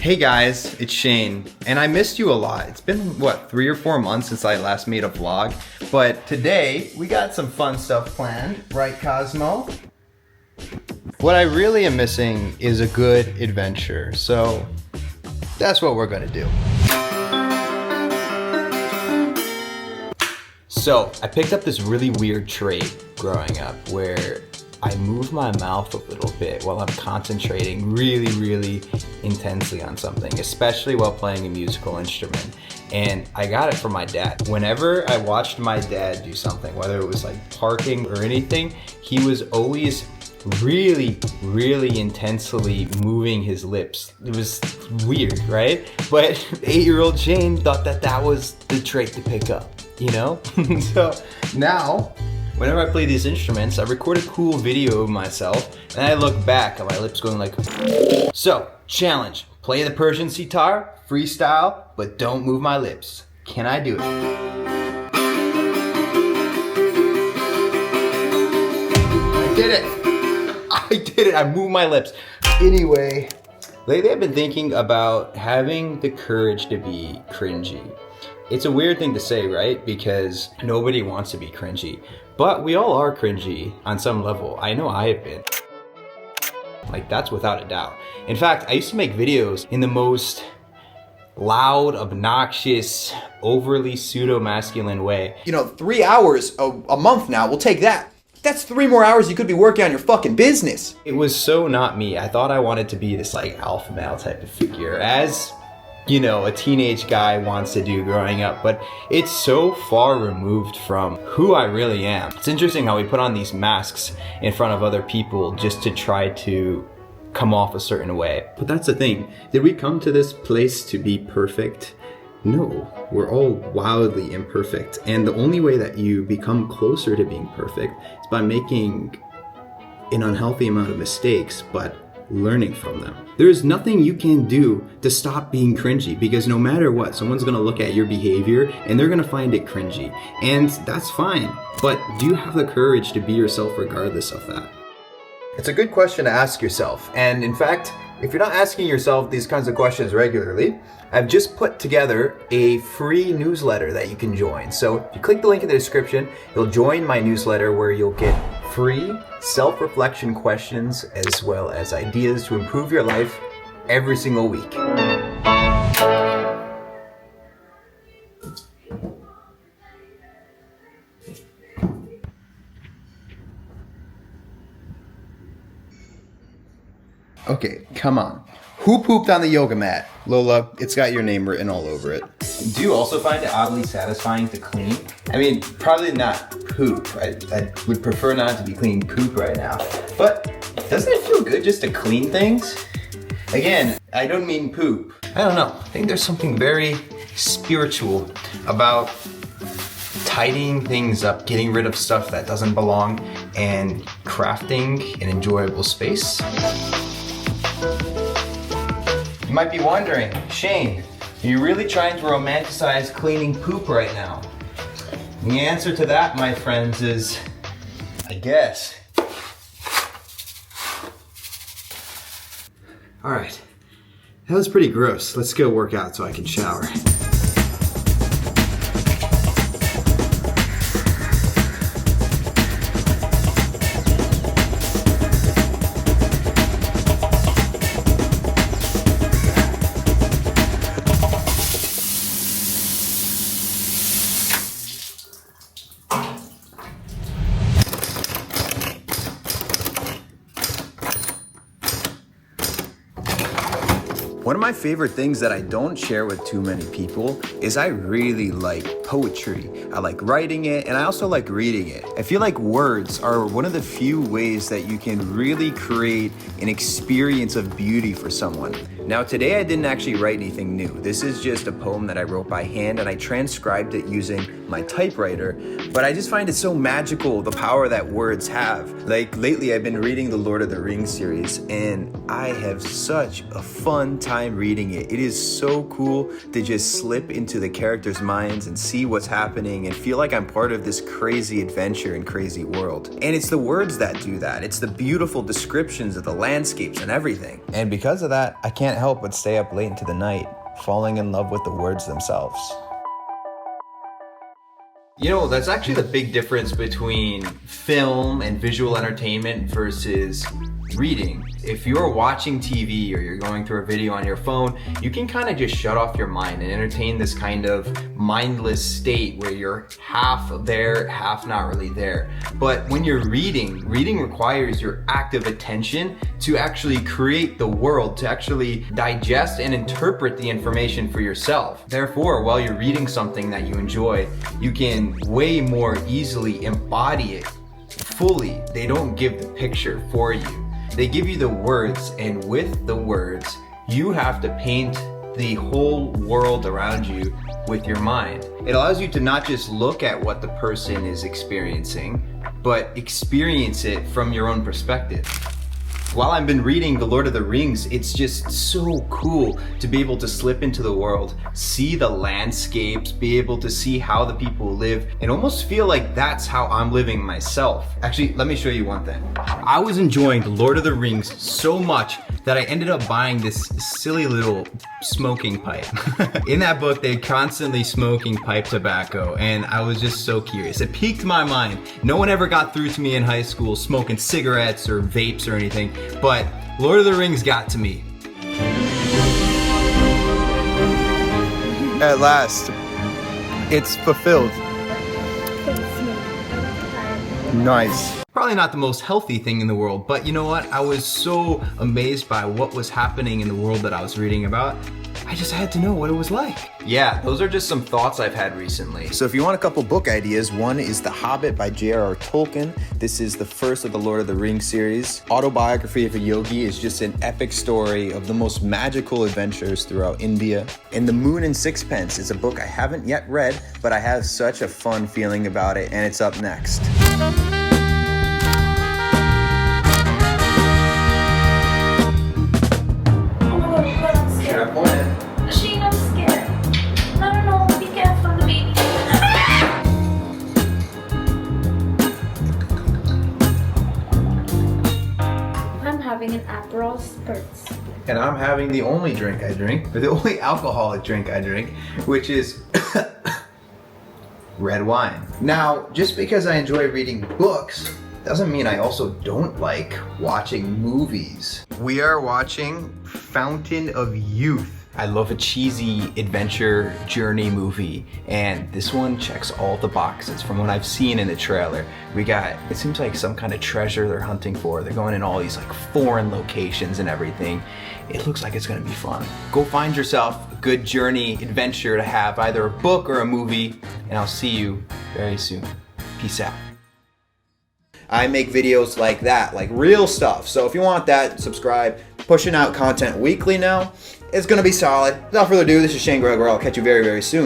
Hey guys, it's Shane, and I missed you a lot. It's been, what, 3 or 4 months since I last made a vlog, but today we got some fun stuff planned, right Cosmo? What I really am missing is a good adventure, so that's what we're gonna do. So, I picked up this really weird trait growing up where I move my mouth a little bit while I'm concentrating really intensely on something, especially while playing a musical instrument. And I got it from my dad. Whenever I watched my dad do something, whether it was like parking or anything, he was always really intensely moving his lips. It was weird, right? But 8-year-old Shane thought that that was the trait to pick up, you know? So now, whenever I play these instruments, I record a cool video of myself and I look back at my lips going like. So, challenge, play the Persian sitar, freestyle, but don't move my lips. Can I do it? I did it, I moved my lips. Anyway, lately I've been thinking about having the courage to be cringy. It's a weird thing to say, right? Because nobody wants to be cringy. But we all are cringy on some level. I know I have been. Like, that's without a doubt. In fact, I used to make videos in the most loud, obnoxious, overly pseudo-masculine way. You know, 3 hours a month now, we'll take that. That's 3 more hours you could be working on your fucking business. It was so not me. I thought I wanted to be this like alpha male type of figure, as you know, a teenage guy wants to do growing up, but it's so far removed from who I really am. It's interesting how we put on these masks in front of other people just to try to come off a certain way. But that's the thing. Did we come to this place to be perfect? No, we're all wildly imperfect. And the only way that you become closer to being perfect is by making an unhealthy amount of mistakes, but learning from them. There is nothing you can do to stop being cringy, because no matter what, someone's gonna look at your behavior and they're gonna find it cringy. And that's fine, but do you have the courage to be yourself regardless of that? It's a good question to ask yourself. And in fact, if you're not asking yourself these kinds of questions regularly, I've just put together a free newsletter that you can join. So if you click the link in the description, you'll join my newsletter where you'll get free self-reflection questions as well as ideas to improve your life every single week. Okay, come on. Who pooped on the yoga mat? Lola, it's got your name written all over it. Do you also find it oddly satisfying to clean? I mean, probably not poop. I would prefer not to be cleaning poop right now. But doesn't it feel good just to clean things? Again, I don't mean poop. I don't know. I think there's something very spiritual about tidying things up, getting rid of stuff that doesn't belong, and crafting an enjoyable space. You might be wondering, Shane, are you really trying to romanticize cleaning poop right now? The answer to that, my friends, is, I guess. All right, that was pretty gross. Let's go work out so I can shower. One of my favorite things that I don't share with too many people is I really like poetry. I like writing it, and I also like reading it. I feel like words are one of the few ways that you can really create an experience of beauty for someone. Now today I didn't actually write anything new. This is just a poem that I wrote by hand, and I transcribed it using my typewriter, but I just find it so magical, the power that words have. Like lately I've been reading the Lord of the Rings series, and I have such a fun time reading it. It is so cool to just slip into the characters' minds and see what's happening and feel like I'm part of this crazy adventure and crazy world. And it's the words that do that. It's the beautiful descriptions of the landscapes and everything. And because of that, I can't help but stay up late into the night, falling in love with the words themselves. You know, that's actually the big difference between film and visual entertainment versus reading. If you're watching TV or you're going through a video on your phone, you can kind of just shut off your mind and entertain this kind of mindless state where you're half there, half not really there. But when you're reading requires your active attention to actually create the world, to actually digest and interpret the information for yourself. Therefore, while you're reading something that you enjoy, you can way more easily embody it fully. They don't give the picture for you. They give you the words, and with the words, you have to paint the whole world around you with your mind. It allows you to not just look at what the person is experiencing, but experience it from your own perspective. While I've been reading The Lord of the Rings, it's just so cool to be able to slip into the world, see the landscapes, be able to see how the people live, and almost feel like that's how I'm living myself. Actually, let me show you one thing. I was enjoying The Lord of the Rings so much that I ended up buying this silly little smoking pipe. In that book, they're constantly smoking pipe tobacco, and I was just so curious. It piqued my mind. No one ever got through to me in high school smoking cigarettes or vapes or anything, but Lord of the Rings got to me. At last, it's fulfilled. Nice. Probably not the most healthy thing in the world, but you know what? I was so amazed by what was happening in the world that I was reading about. I just had to know what it was like. Yeah, those are just some thoughts I've had recently. So if you want a couple book ideas, one is The Hobbit by J.R.R. Tolkien. This is the first of the Lord of the Rings series. Autobiography of a Yogi is just an epic story of the most magical adventures throughout India. And The Moon and Sixpence is a book I haven't yet read, but I have such a fun feeling about it, and it's up next. Having an Aperol Spritz. And I'm having the only drink I drink, or the only alcoholic drink I drink, which is red wine. Now, just because I enjoy reading books doesn't mean I also don't like watching movies. We are watching Fountain of Youth. I love a cheesy adventure journey movie, and this one checks all the boxes from what I've seen in the trailer. It seems like some kind of treasure they're hunting for. They're going in all these like foreign locations and everything. It looks like it's gonna be fun. Go find yourself a good journey adventure to have, either a book or a movie, and I'll see you very soon. Peace out. I make videos like that, like real stuff. So if you want that, subscribe. Pushing out content weekly now. It's gonna be solid. Without further ado, this is Shane Gregoire. I'll catch you very, very soon.